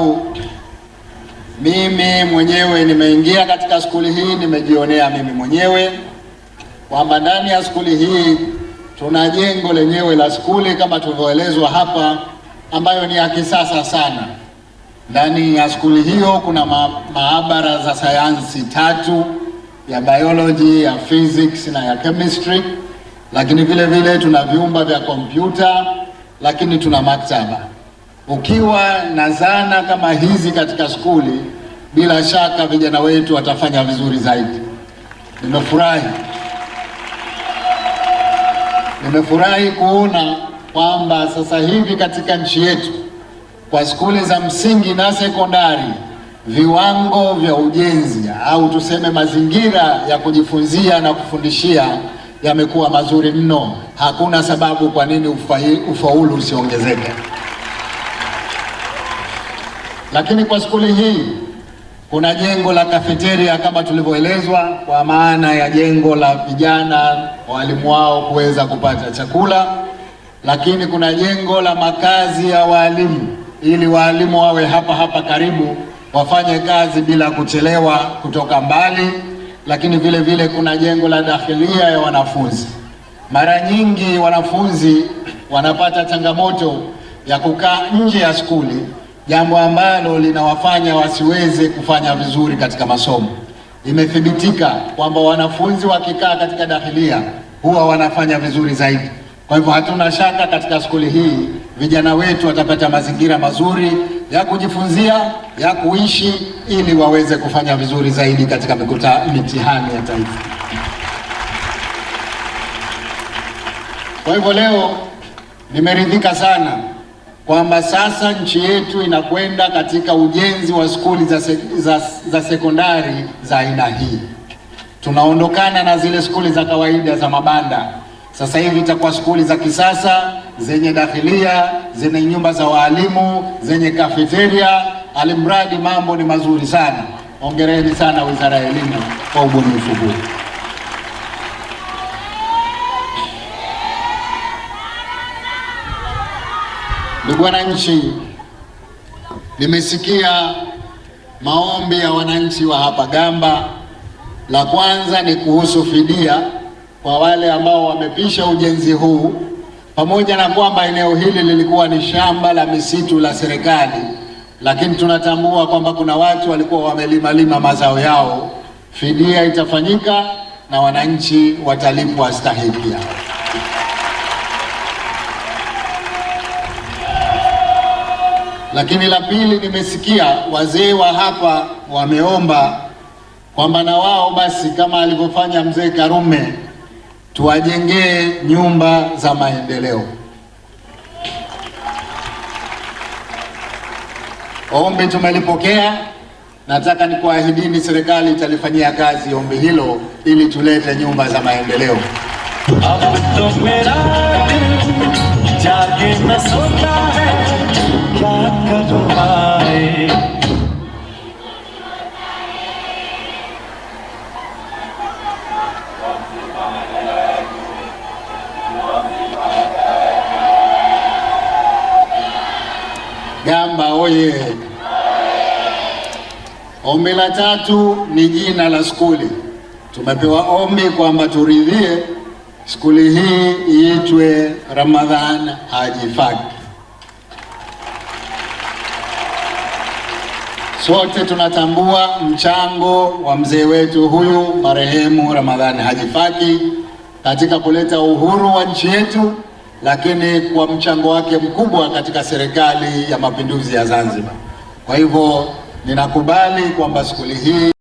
sababu mimi mwenyewe nimeingia katika skuli hii, nimejionea mimi mwenyewe kwamba ndani ya skuli hii tuna jengo lenyewe la skuli kama tulivyoelezwa hapa, ambayo ni ya kisasa sana. Ndani ya skuli hiyo kuna maabara za sayansi 3 ya biology, ya physics na ya chemistry, lakini vile vile tuna vyumba vya kompyuta, lakini tuna maktaba. Ukiwa na zana kama hizi katika skuli, bila shaka vijana wetu watafanya vizuri zaidi. Nimefurahi kuona kwamba sasa hivi katika nchi yetu kwa skuli za msingi na sekondari viwango vya ujenzi au tuseme mazingira ya kujifunzia na kufundishia yamekuwa mazuri mno. Hakuna sababu kwa nini ufaulu usiongezeke. Lakini kwa skuli hii kuna jengo la kafeteria kama tulivyoelezwa, kwa maana ya jengo la vijana walimu wao kuweza kupata chakula, lakini kuna jengo la makazi ya walimu ili walimu wawe hapa karibu, wafanye kazi bila kuchelewa kutoka mbali. Lakini vile vile kuna jengo la dakhilia ya wanafunzi. Mara nyingi wanafunzi wanapata changamoto ya kukaa nje ya skuli, jambo ambalo linawafanya wasiweze kufanya vizuri katika masomo. Imethibitika kwamba wanafunzi wakikaa katika dakhilia huwa wanafanya vizuri zaidi. Kwa hivyo hatuna shaka katika skuli hii vijana wetu watapata mazingira mazuri ya kujifunzia, ya kuishi, ili waweze kufanya vizuri zaidi katika mitihani ya taifa. Kwa hivyo leo nimeridhika sana kwamba sasa nchi yetu inakwenda katika ujenzi wa skuli za sekondari za aina hii. Tunaondokana na zile skuli za kawaida za mabanda. Sasa hivi itakuwa skuli za kisasa zenye dakhilia, zenye nyumba za walimu, zenye kafeteria. Alimradi mambo ni mazuri sana. Hongereni sana Wizara ya Elimu kwa ubunifu huu. Ndugu wananchi, nimesikia maombi ya wananchi wa hapa Gamba. La kwanza ni kuhusu fidia kwa wale ambao wamepisha ujenzi huu, pamoja na kwamba eneo hili lilikuwa ni shamba la misitu la serikali, lakini tunatambua kwamba kuna watu walikuwa wamelima mazao yao. Fidia itafanyika na wananchi watalipwa stahiki yao. Lakini la pili, nimesikia wazee wa hapa wameomba kwamba na wao basi kama alivyofanya mzee Karume tuwajengee nyumba za maendeleo. Ombi tumelipokea. Nataka nikuahidini serikali italifanyia kazi ombi hilo ili tulete nyumba za maendeleo. Gamba oye! Ombi la tatu ni jina la skuli. Tumepewa ombi kwamba turidhie skuli hii iitwe Ramadhan Haji Faki. Sote tunatambua mchango wa mzee wetu huyu marehemu Ramadhan Haji Faki katika kuleta uhuru wa nchi yetu, lakini kwa mchango wake mkubwa katika serikali ya mapinduzi ya Zanzibar. Kwa hivyo ninakubali kwamba skuli hii